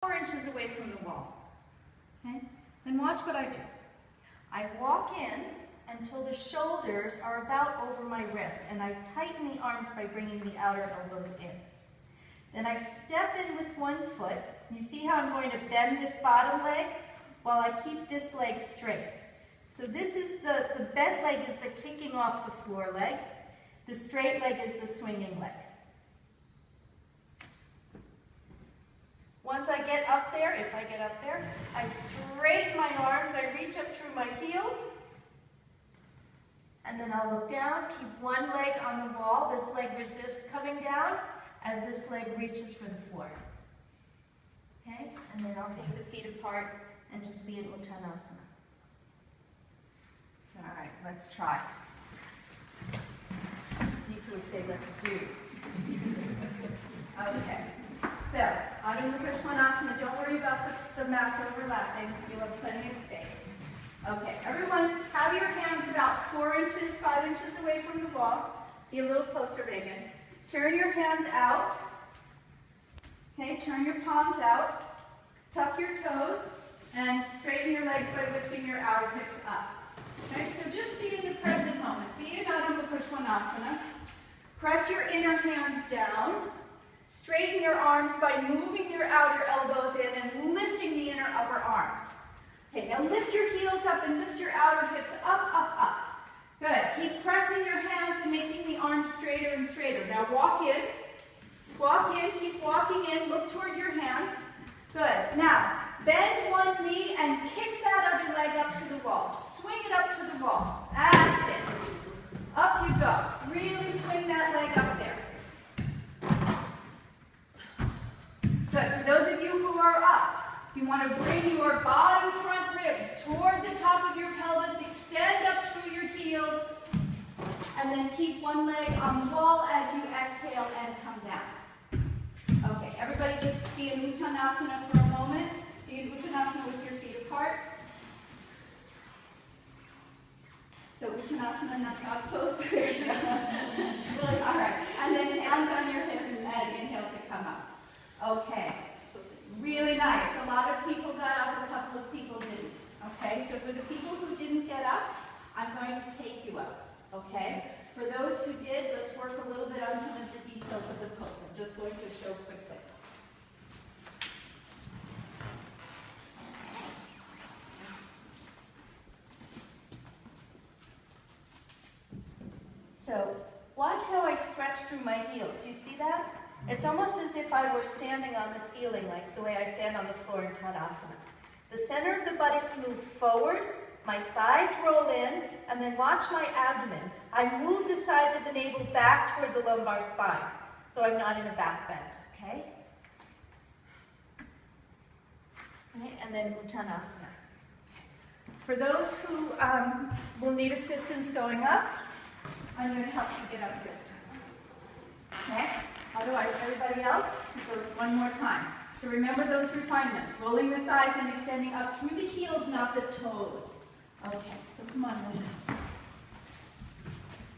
4 inches away from the wall. Okay? And watch what I do. I walk in until the shoulders are about over my wrist, and I tighten the arms by bringing the outer elbows in. Then I step in with one foot. You see how I'm going to bend this bottom leg while I keep this leg straight. So this is the bent leg is the kicking off the floor leg. The straight leg is the swinging leg. Once I get up there, if I get up there, I straighten my arms, I reach up through my heels, and then I'll look down, keep one leg on the wall. This leg resists coming down as this leg reaches for the floor. Okay? And then I'll take the feet apart and just be in Uttanasana. All right, let's try. Nita would say, let's do. Okay. So, Adho Mukha Svanasana, don't worry about the mats overlapping. You'll have plenty of space. Okay, everyone, have your hands about 4 inches, 5 inches away from the wall. Be a little closer, Megan. Turn your hands out. Okay, turn your palms out. Tuck your toes and straighten your legs by lifting your outer hips up. Okay, so just be in the present moment. Be in Adho Mukha Svanasana. Press your inner hands down. Straighten your arms by moving your outer elbows in and lifting the inner upper arms. Okay, now lift your heels up and lift your outer hips up, up, up. Good. Keep pressing your hands and making the arms straighter and straighter. Now walk in. Walk in. Keep walking in. Look toward your hands. Good. Now, bend one knee and kick that other leg up to the wall. Swing it up to the wall. That's it. Up you go. Really swing that leg up there. Good. For those of you who are up, you want to bring your bottom front ribs toward the top of your pelvis, extend up through your heels, and then keep one leg on the wall as you exhale and come down. Okay, everybody just be in Uttanasana for a moment. Be in Uttanasana with your feet apart. So Uttanasana, not close. All right, and then hands on your hips and inhale to come up. Okay, really nice. A lot of people got up, a couple of people didn't. Okay, so for the people who didn't get up, I'm going to take you up. Okay, for those who did, let's work a little bit on some of the details of the pose. I'm just going to show quickly. So watch how I stretch through my heels. You see that? It's almost as if I were standing on the ceiling, like the way I stand on the floor in Tadasana. The center of the buttocks move forward, my thighs roll in, and then watch my abdomen. I move the sides of the navel back toward the lumbar spine, so I'm not in a back bend, okay? Okay, and then Uttanasana. For those who will need assistance going up, I'm going to help you get up this time. Okay? Otherwise, everybody else, go one more time. So remember those refinements. Rolling the thighs and extending up through the heels, not the toes. Okay, so come on, Megan.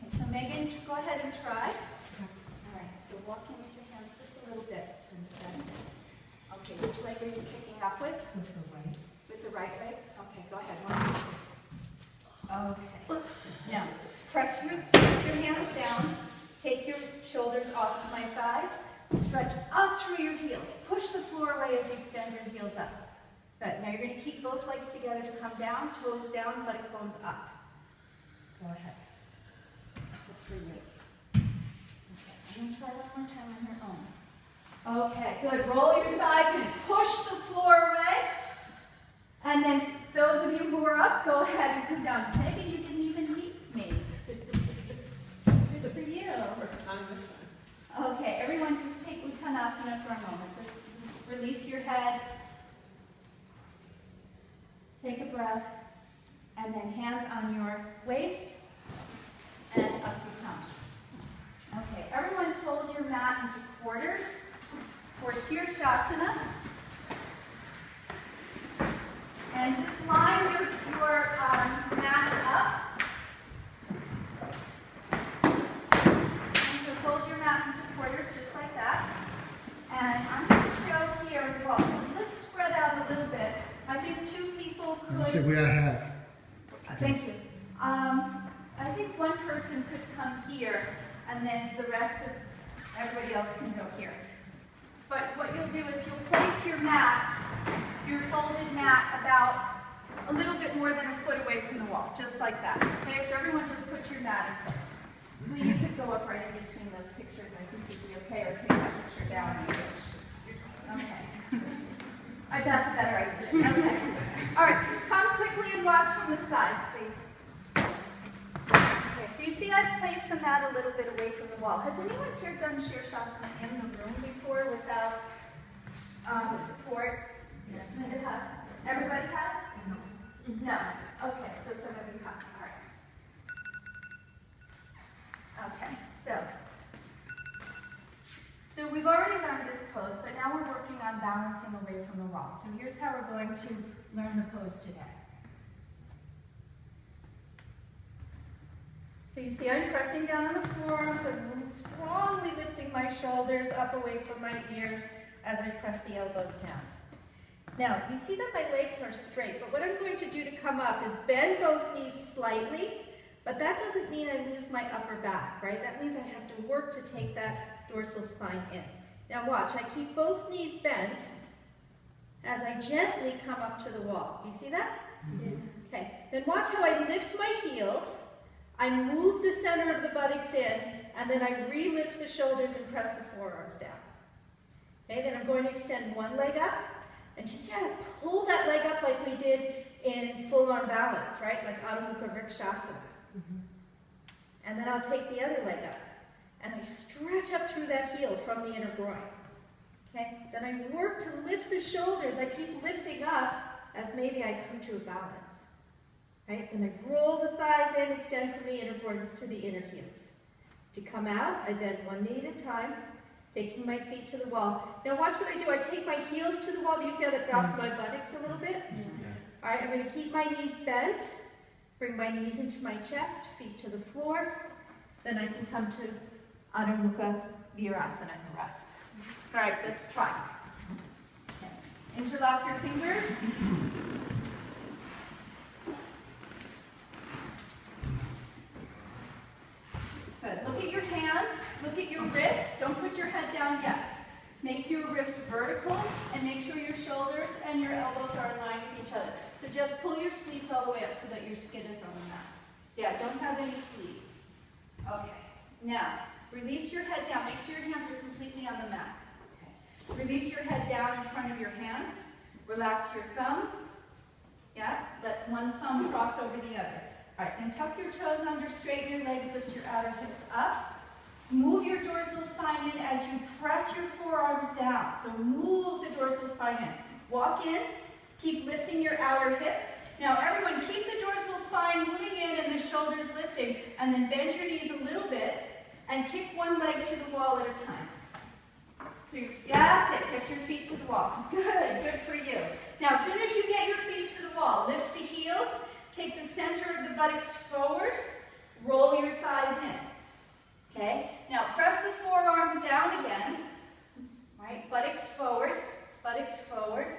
Okay, so Megan, go ahead and try. All right, so walk in with your hands just a little bit. That's it. Okay, which leg are you kicking up with? With the right. With the right leg? Okay, go ahead. Okay. Now, press your hands down. Take your shoulders off of my thighs. Stretch up through your heels. Push the floor away as you extend your heels up. Good. Now you're going to keep both legs together to come down, toes down, buttock bones up. Go ahead. Look for you. Okay. I'm going to try one more time on your own. Okay, good. Roll your thighs and push the floor away. And then those of you who are up, go ahead and come down. Megan, you didn't even meet me. Good for you. Okay, everyone just take Uttanasana for a moment. Just release your head. Take a breath. And then hands on your waist. And up you come. Okay, everyone fold your mat into quarters for Shirshasana. And just line your mats up. So fold your mat into quarters just like that. And I'm going to show here, well, so let's could. So we are half. Thank you. I think one person could come here, and then the rest of everybody else can go here. But what you'll do is you'll place your mat, your folded mat, about a little bit more than a foot away from the wall, just like that. Okay, so everyone just put your mat in place. Well, you could go up right in between those pictures. I think you'd be okay, or take that picture down if you wish. Okay. All right, that's a better idea. Okay. All right, come quickly and watch from the sides, please. Okay, so you see I've placed the mat a little bit away from the wall. Has anyone here done Shirshasana in the room before without support? Yes. It has. Everybody has? No. Okay, so some of you have. All right. Okay, so we've already learned this pose, but now we're working on balancing away from the wall. So here's how we're going to learn the pose today. So you see I'm pressing down on the forearms, I'm strongly lifting my shoulders up away from my ears as I press the elbows down. Now, you see that my legs are straight, but what I'm going to do to come up is bend both knees slightly, but that doesn't mean I lose my upper back, right? That means I have to work to take that dorsal spine in. Now watch, I keep both knees bent as I gently come up to the wall. You see that? Okay, then watch how I lift my heels, I move the center of the buttocks in, and then I re-lift the shoulders and press the forearms down. Okay, then I'm going to extend one leg up, and just kind of pull that leg up like we did in full arm balance, right? Like Adho Mukha Vrikshasana. And then I'll take the other leg up, and I stretch up through that heel from the inner groin. Okay, then I work to lift the shoulders. I keep lifting up as maybe I come to a balance. Right? Then I roll the thighs in, extend from the inner groins to the inner heels. To come out, I bend one knee at a time, taking my feet to the wall. Now watch what I do. I take my heels to the wall. Do you see how that drops my buttocks a little bit? Yeah. All right, I'm going to keep my knees bent, bring my knees into my chest, feet to the floor. Then I can come to Adho Mukha Virasana and rest. All right, let's try. Okay. Interlock your fingers. Good. Look at your hands. Look at your wrists. Don't put your head down yet. Make your wrists vertical and make sure your shoulders and your elbows are aligned with each other. So just pull your sleeves all the way up so that your skin is on the mat. Yeah, don't have any sleeves. Okay. Now, release your head down. Make sure your hands are completely on the mat. Okay. Release your head down in front of your hands. Relax your thumbs. Yeah, let one thumb cross over the other. All right, then tuck your toes under, straighten your legs, lift your outer hips up. Move your dorsal spine in as you press your forearms down. So move the dorsal spine in. Walk in, keep lifting your outer hips. Now everyone, keep the dorsal spine moving in and the shoulders lifting, and then bend your knees a little bit and kick one leg to the wall at a time. So that's it, get your feet to the wall. Good, good for you. Now as soon as you get your feet to the wall, lift the heels, take the center of the buttocks forward, roll your thighs in. Okay, now press the forearms down again, right? Buttocks forward,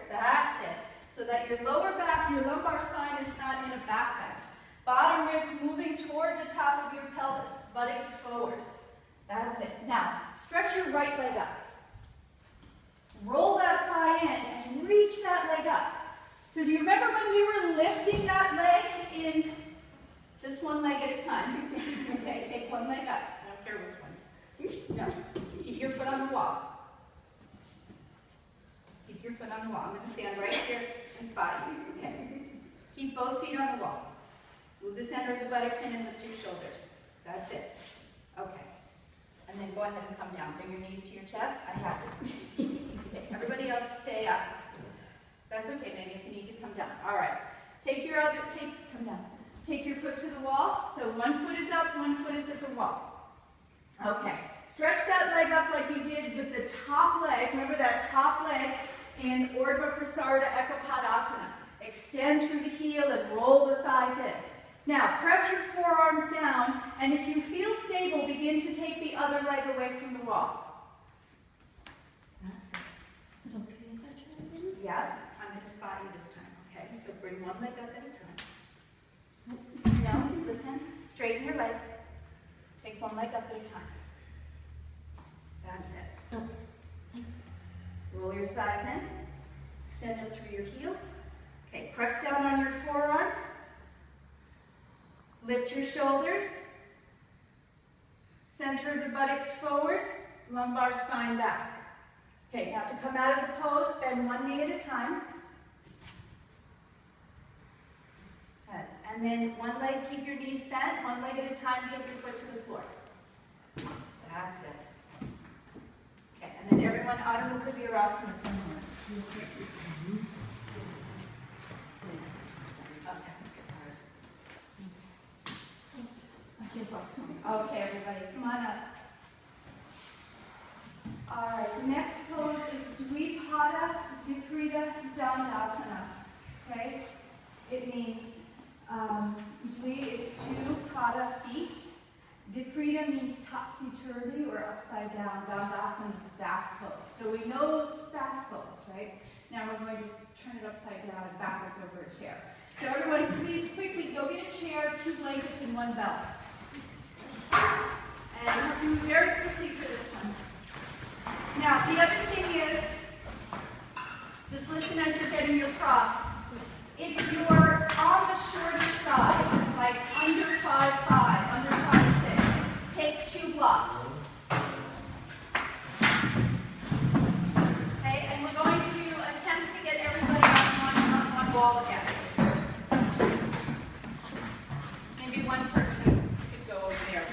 that's it. So that your lower back, your lumbar spine is not in a back bend. Bottom ribs moving toward the top of your pelvis, buttocks forward. That's it. Now, stretch your right leg up. Roll that thigh in and reach that leg up. So do you remember when we were lifting that leg in just one leg at a time? Okay, take one leg up. I don't care which one. No, keep your foot on the wall. Keep your foot on the wall. I'm going to stand right here and spot you. Okay. Keep both feet on the wall. Move the center of the buttocks in and lift your shoulders. That's it. Okay. And then go ahead and come down. Bring your knees to your chest. I have it. Okay. Everybody else stay up. That's okay, maybe if you need to come down. All right. Come down. Take your foot to the wall. So one foot is up, one foot is at the wall. Okay. Stretch that leg up like you did with the top leg. Remember that top leg in Urdhva Prasarita Ekapadasana. Extend through the heel and roll the thighs in. Now, press your forearms down, and if you feel stable, begin to take the other leg away from the wall. That's it. Is it okay if I try again? Yeah, I'm going to spot you this time, okay? Okay, so bring one leg up at a time. No, listen, straighten your legs. Take one leg up at a time. That's it. Roll your thighs in. Extend out through your heels. Okay, press down on your forearms. Lift your shoulders. Center the buttocks forward. Lumbar spine back. Okay, now to come out of the pose, bend one knee at a time. Good. And then one leg, keep your knees bent. One leg at a time, take your foot to the floor. That's it. Okay, and then everyone, Adho Mukha Virasana for a moment. Okay, everybody, come on up. All right, the next pose is Dvipada Viparita Dandasana. Okay, it means Dvi is two, pada feet. Viparita means topsy-turvy or upside down. Dandasana is staff pose. So we know staff pose, right? Now we're going to turn it upside down and backwards over a chair. So everyone, please quickly go get a chair, 2 blankets, and 1 belt. And move very quickly for this one. Now, the other thing is, just listen as you're getting your props. If you're on the shorter side, like under 5'5", under 5'6", take 2 blocks. Okay, and we're going to attempt to get everybody on one wall again. Maybe one person could go over there.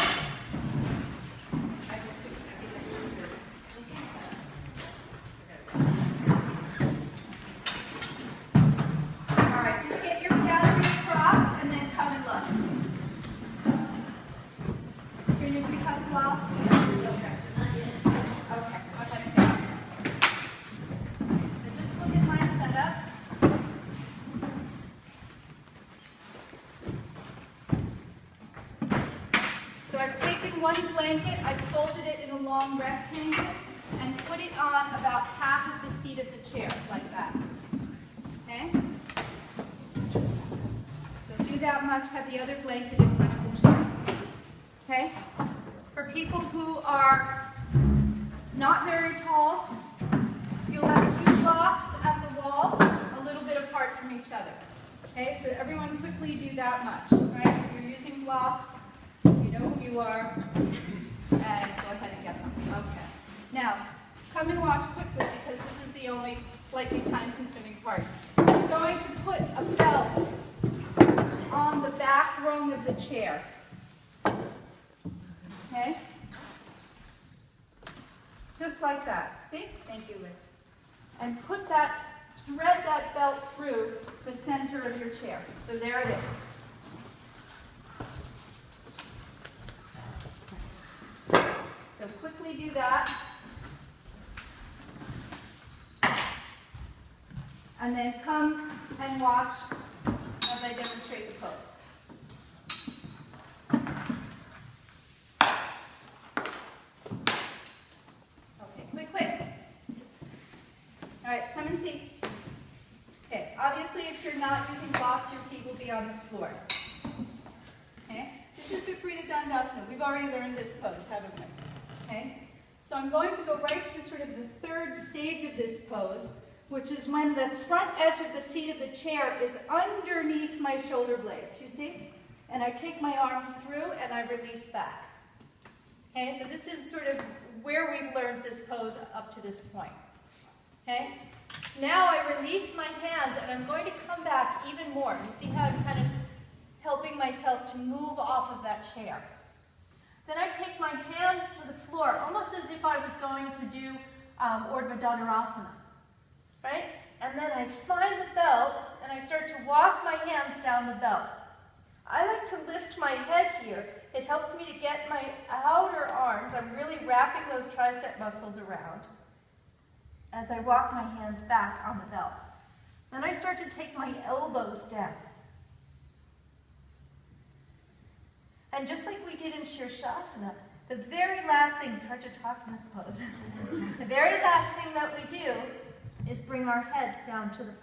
So I've taken one blanket, I've folded it in a long rectangle, and put it on about half of the seat of the chair, like that. Okay? So do that much, have the other blanket in front of the chair. Okay? For people who are not very tall, you'll have 2 blocks at the wall, a little bit apart from each other. Okay, so everyone quickly do that much, right? If you're using blocks, you know who you are, and go ahead and get them. Okay. Now, come and watch quickly because this is the only slightly time-consuming part. I'm going to put a belt on the back rung of the chair. Okay? Just like that. See? Thank you, Liz. And thread that belt through the center of your chair. So there it is. So quickly do that. And then come and watch as I demonstrate the pose. Okay, quick. All right, come and see. Okay, obviously if you're not using blocks, your feet will be on the floor. Okay, this is Viparita Dandasana. We've already learned this pose, haven't we? Okay, so I'm going to go right to sort of the 3rd stage of this pose, which is when the front edge of the seat of the chair is underneath my shoulder blades, you see? And I take my arms through and I release back. Okay, so this is sort of where we've learned this pose up to this point. Okay, now I release my hands and I'm going to come back even more. You see how I'm kind of helping myself to move off of that chair. Then I take my hands to the floor, almost as if I was going to do Urdhva Dhanurasana, right? And then I find the belt and I start to walk my hands down the belt. I like to lift my head here. It helps me to get my outer arms. I'm really wrapping those tricep muscles around as I walk my hands back on the belt. Then I start to take my elbows down. And just like we did in Shirshasana, the very last thing, it's hard to talk from this pose, the very last thing that we do is bring our heads down to the floor.